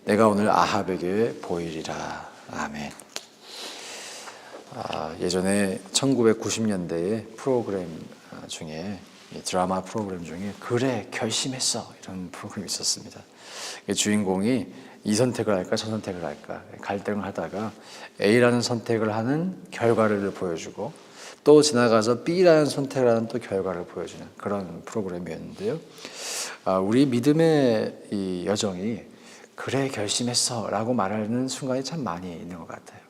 내가 오늘 아합에게 보이리라. 아멘. 예전에 1990년대의 프로그램 중에, 드라마 프로그램 중에 그래 결심했어 이런 프로그램이 있었습니다. 주인공이 이 선택을 할까 저 선택을 할까 갈등을 하다가 A라는 선택을 하는 결과를 보여주고 또 지나가서 B라는 선택을 하는 또 결과를 보여주는 그런 프로그램이었는데요. 우리 믿음의 이 여정이 그래 결심했어 라고 말하는 순간이 참 많이 있는 것 같아요.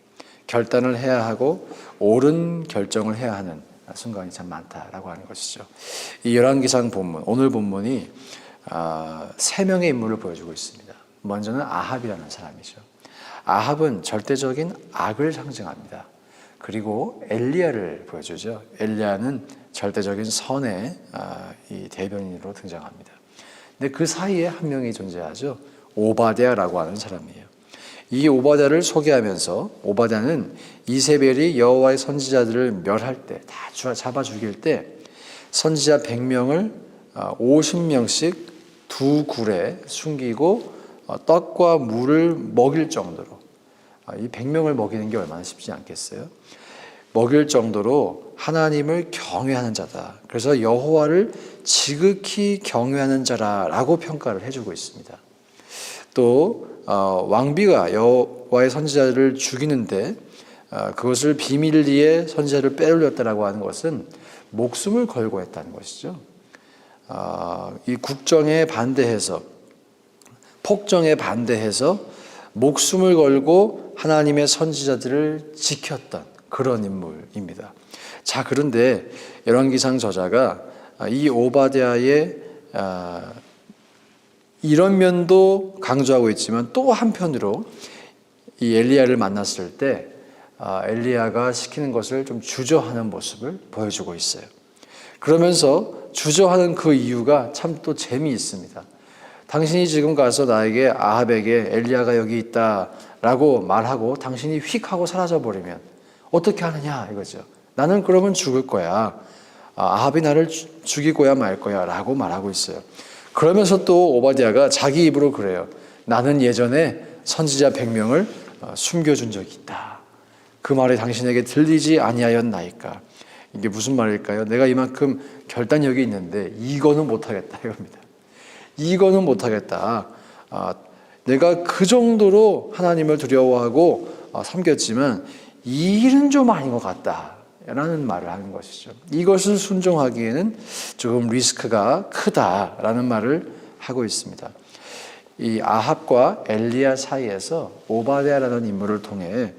결단을 해야 하고 옳은 결정을 해야 하는 순간이 참 많다라고 하는 것이죠. 이 열왕기상 본문, 오늘 본문이 세 명의 인물을 보여주고 있습니다. 먼저는 아합이라는 사람이죠. 아합은 절대적인 악을 상징합니다. 그리고 엘리야를 보여주죠. 엘리야는 절대적인 선의 이 대변인으로 등장합니다. 근데 그 사이에 한 명이 존재하죠. 오바댜라고 하는 사람이에요. 이 오바댜를 소개하면서 오바댜는 이세벨이 여호와의 선지자들을 멸할 때, 다 잡아 죽일 때 선지자 100명을 50명씩 두 굴에 숨기고 떡과 물을 먹일 정도로, 이 100명을 먹이는 게 얼마나 쉽지 않겠어요? 먹일 정도로 하나님을 경외하는 자다. 그래서 여호와를 지극히 경외하는 자라고 평가를 해주고 있습니다. 또 왕비가 여호와의 선지자를 죽이는데 그것을 비밀리에 선지자를 빼돌렸다라고 하는 것은 목숨을 걸고 했다는 것이죠. 이 국정에 반대해서, 폭정에 반대해서 목숨을 걸고 하나님의 선지자들을 지켰던 그런 인물입니다. 자, 그런데 열왕기상 저자가 이 오바댜의 이런 면도 강조하고 있지만 또 한편으로 이 엘리야를 만났을 때 엘리야가 시키는 것을 좀 주저하는 모습을 보여주고 있어요. 그러면서 주저하는 그 이유가 참 또 재미있습니다. 당신이 지금 가서 나에게 아합에게 엘리야가 여기 있다라고 말하고 당신이 휙 하고 사라져버리면 어떻게 하느냐 이거죠. 나는 그러면 죽을 거야. 아합이 나를 죽이고야 말 거야 라고 말하고 있어요. 그러면서 또 오바댜가 자기 입으로 그래요. 나는 예전에 선지자 100명을 숨겨준 적이 있다. 그 말이 당신에게 들리지 아니하였나이까. 이게 무슨 말일까요? 내가 이만큼 결단력이 있는데 이거는 못하겠다 이겁니다. 이거는 못하겠다. 내가 그 정도로 하나님을 두려워하고 섬겼지만 이 일은 좀 아닌 것 같다 라는 말을 하는 것이죠. 이것을 순종하기에는 조금 리스크가 크다라는 말을 하고 있습니다. 이 아합과 엘리야 사이에서 오바댜라는 인물을 통해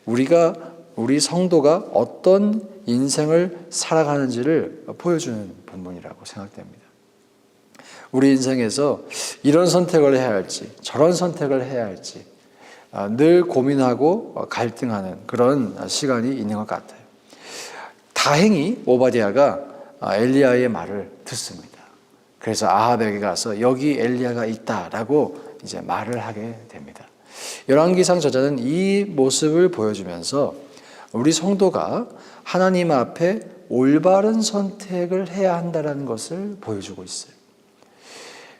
우리 성도가 어떤 인생을 살아가는지를 보여주는 본문이라고 생각됩니다. 우리 인생에서 이런 선택을 해야 할지 저런 선택을 해야 할지 늘 고민하고 갈등하는 그런 시간이 있는 것 같아요. 다행히 오바댜가 엘리야의 말을 듣습니다. 그래서 아합에게 가서 여기 엘리야가 있다라고 이제 말을 하게 됩니다. 열왕기상 저자는 이 모습을 보여주면서 우리 성도가 하나님 앞에 올바른 선택을 해야 한다는 것을 보여주고 있어요.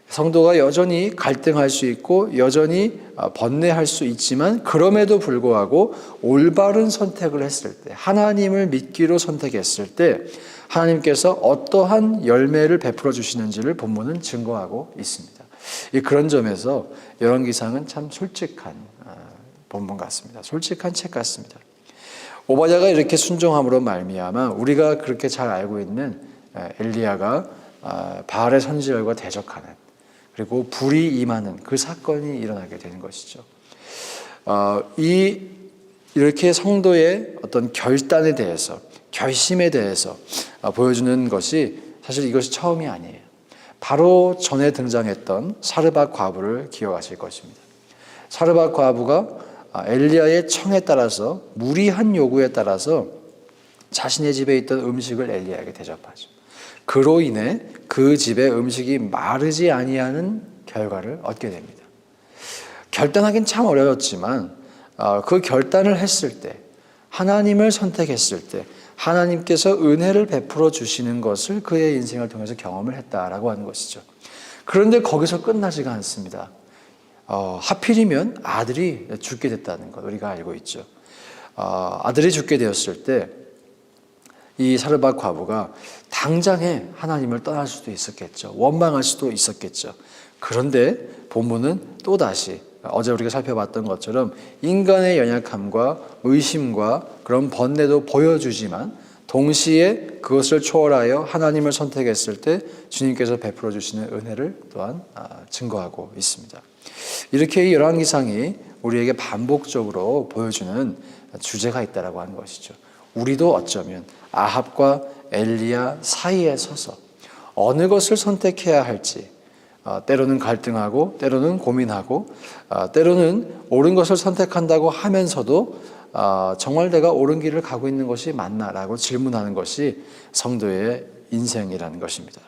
성도가 여전히 갈등할 수 있고 여전히 번뇌할 수 있지만 그럼에도 불구하고 올바른 선택을 했을 때, 하나님을 믿기로 선택했을 때 하나님께서 어떠한 열매를 베풀어 주시는지를 본문은 증거하고 있습니다. 그런 점에서 열왕기상은 참 솔직한 본문 같습니다. 솔직한 책 같습니다. 오바댜가 이렇게 순종함으로 말미암아 우리가 그렇게 잘 알고 있는 엘리야가 바알의 선지자들과 대적하는, 그리고 불이 임하는 그 사건이 일어나게 되는 것이죠. 이렇게 성도의 어떤 결단에 대해서, 결심에 대해서 보여주는 것이 사실 이것이 처음이 아니에요. 바로 전에 등장했던 사르밧 과부를 기억하실 것입니다. 사르밧 과부가 엘리야의 청에 따라서, 무리한 요구에 따라서 자신의 집에 있던 음식을 엘리야에게 대접하죠. 그로 인해 그 집의 음식이 마르지 아니하는 결과를 얻게 됩니다. 결단하긴 참 어려웠지만 그 결단을 했을 때, 하나님을 선택했을 때 하나님께서 은혜를 베풀어 주시는 것을 그의 인생을 통해서 경험을 했다라고 하는 것이죠. 그런데 거기서 끝나지가 않습니다. 하필이면 아들이 죽게 됐다는 것 우리가 알고 있죠. 아들이 죽게 되었을 때 이 사르밧 과부가 당장에 하나님을 떠날 수도 있었겠죠. 원망할 수도 있었겠죠. 그런데 본문은 또다시 어제 우리가 살펴봤던 것처럼 인간의 연약함과 의심과 그런 번뇌도 보여주지만 동시에 그것을 초월하여 하나님을 선택했을 때 주님께서 베풀어 주시는 은혜를 또한 증거하고 있습니다. 이렇게 이 열왕기상이 우리에게 반복적으로 보여주는 주제가 있다라고 하는 것이죠. 우리도 어쩌면 아합과 엘리야 사이에 서서 어느 것을 선택해야 할지 때로는 갈등하고 때로는 고민하고 때로는 옳은 것을 선택한다고 하면서도 정말 내가 옳은 길을 가고 있는 것이 맞나라고 질문하는 것이 성도의 인생이라는 것입니다.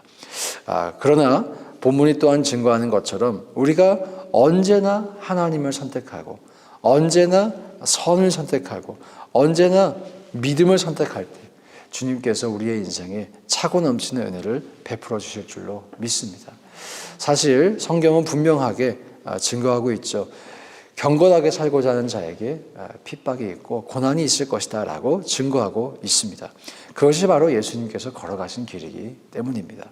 그러나 본문이 또한 증거하는 것처럼 우리가 언제나 하나님을 선택하고 언제나 선을 선택하고 언제나 믿음을 선택할 때 주님께서 우리의 인생에 차고 넘치는 은혜를 베풀어 주실 줄로 믿습니다. 사실 성경은 분명하게 증거하고 있죠. 경건하게 살고자 하는 자에게 핍박이 있고 고난이 있을 것이다 라고 증거하고 있습니다. 그것이 바로 예수님께서 걸어가신 길이기 때문입니다.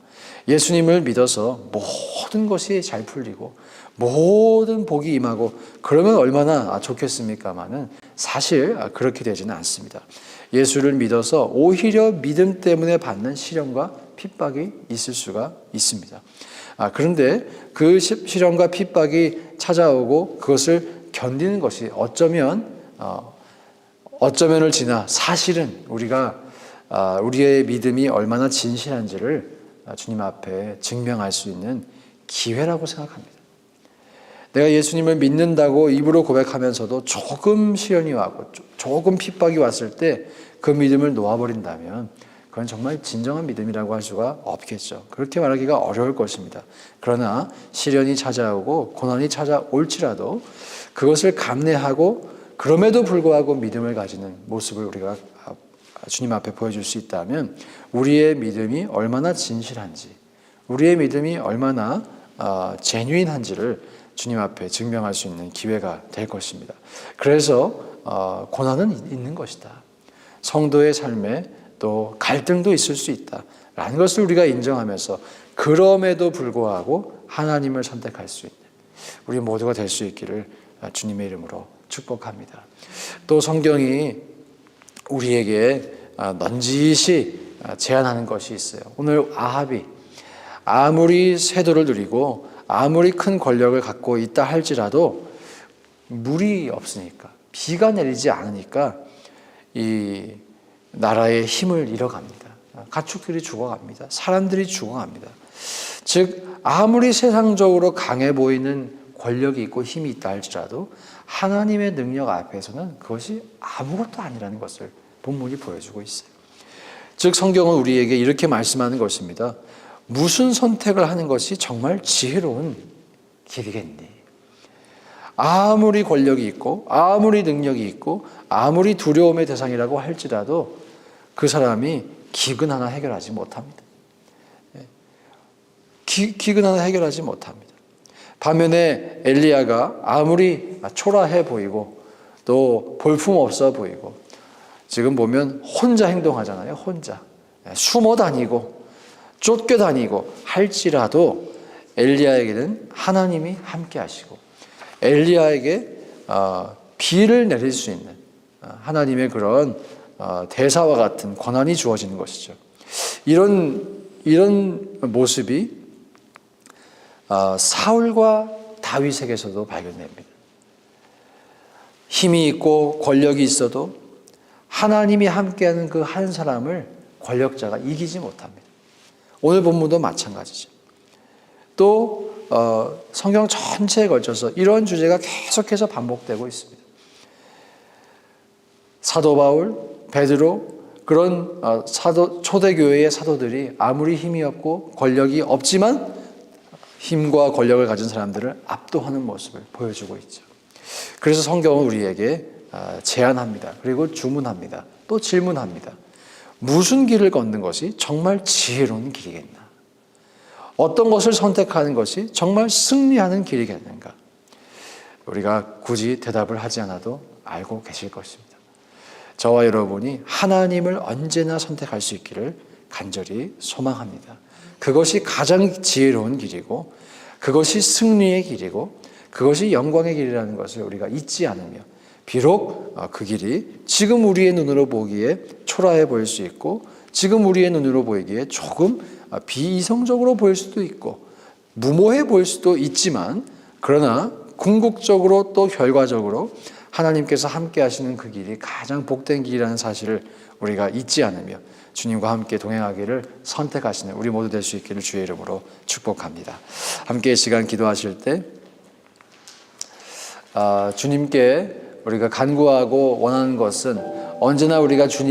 예수님을 믿어서 모든 것이 잘 풀리고 모든 복이 임하고 그러면 얼마나 좋겠습니까마는 사실 그렇게 되지는 않습니다. 예수를 믿어서 오히려 믿음 때문에 받는 시련과 핍박이 있을 수가 있습니다. 그런데 그 시련과 핍박이 찾아오고 그것을 견디는 것이 어쩌면을 지나 사실은 우리의 믿음이 얼마나 진실한지를 주님 앞에 증명할 수 있는 기회라고 생각합니다. 내가 예수님을 믿는다고 입으로 고백하면서도 조금 시련이 왔고 조금 핍박이 왔을 때 그 믿음을 놓아버린다면 그건 정말 진정한 믿음이라고 할 수가 없겠죠. 그렇게 말하기가 어려울 것입니다. 그러나 시련이 찾아오고 고난이 찾아올지라도 그것을 감내하고 그럼에도 불구하고 믿음을 가지는 모습을 우리가 주님 앞에 보여줄 수 있다면 우리의 믿음이 얼마나 진실한지 우리의 믿음이 얼마나 제뉴인한지를 주님 앞에 증명할 수 있는 기회가 될 것입니다. 그래서 고난은 있는 것이다. 성도의 삶에 또 갈등도 있을 수 있다라는 것을 우리가 인정하면서 그럼에도 불구하고 하나님을 선택할 수 있는 우리 모두가 될 수 있기를 주님의 이름으로 축복합니다. 또 성경이 우리에게 넌지시 제안하는 것이 있어요. 오늘 아합이 아무리 세도를 누리고 아무리 큰 권력을 갖고 있다 할지라도 물이 없으니까 비가 내리지 않으니까 이 나라의 힘을 잃어갑니다. 가축들이 죽어갑니다. 사람들이 죽어갑니다. 즉 아무리 세상적으로 강해 보이는 권력이 있고 힘이 있다 할지라도 하나님의 능력 앞에서는 그것이 아무것도 아니라는 것을 본문이 보여주고 있어요. 즉 성경은 우리에게 이렇게 말씀하는 것입니다. 무슨 선택을 하는 것이 정말 지혜로운 길이겠니? 아무리 권력이 있고 아무리 능력이 있고 아무리 두려움의 대상이라고 할지라도 그 사람이 기근 하나 해결하지 못합니다. 기근 하나 해결하지 못합니다. 반면에 엘리야가 아무리 초라해 보이고 또 볼품없어 보이고 지금 보면 혼자 행동하잖아요. 혼자 숨어 다니고 쫓겨다니고 할지라도 엘리야에게는 하나님이 함께 하시고 엘리야에게 비를 내릴 수 있는 하나님의 그런 대사와 같은 권한이 주어지는 것이죠. 이런 모습이 사울과 다윗에게서도 발견됩니다. 힘이 있고 권력이 있어도 하나님이 함께하는 그 한 사람을 권력자가 이기지 못합니다. 오늘 본문도 마찬가지죠. 또 성경 전체에 걸쳐서 이런 주제가 계속해서 반복되고 있습니다. 사도 바울, 베드로 그런 초대교회의 사도들이 아무리 힘이 없고 권력이 없지만 힘과 권력을 가진 사람들을 압도하는 모습을 보여주고 있죠. 그래서 성경은 우리에게 제안합니다. 그리고 주문합니다. 또 질문합니다. 무슨 길을 걷는 것이 정말 지혜로운 길이겠나? 어떤 것을 선택하는 것이 정말 승리하는 길이겠는가? 우리가 굳이 대답을 하지 않아도 알고 계실 것입니다. 저와 여러분이 하나님을 언제나 선택할 수 있기를 간절히 소망합니다. 그것이 가장 지혜로운 길이고 그것이 승리의 길이고 그것이 영광의 길이라는 것을 우리가 잊지 않으며 비록 그 길이 지금 우리의 눈으로 보기에 초라해 보일 수 있고 지금 우리의 눈으로 보이기에 조금 비이성적으로 보일 수도 있고 무모해 보일 수도 있지만 그러나 궁극적으로 또 결과적으로 하나님께서 함께 하시는 그 길이 가장 복된 길이라는 사실을 우리가 잊지 않으며 주님과 함께 동행하기를 선택하시는 우리 모두 될 수 있기를 주의 이름으로 축복합니다. 함께 이 시간 기도하실 때 주님께 우리가 간구하고 원하는 것은 언제나 우리가 주님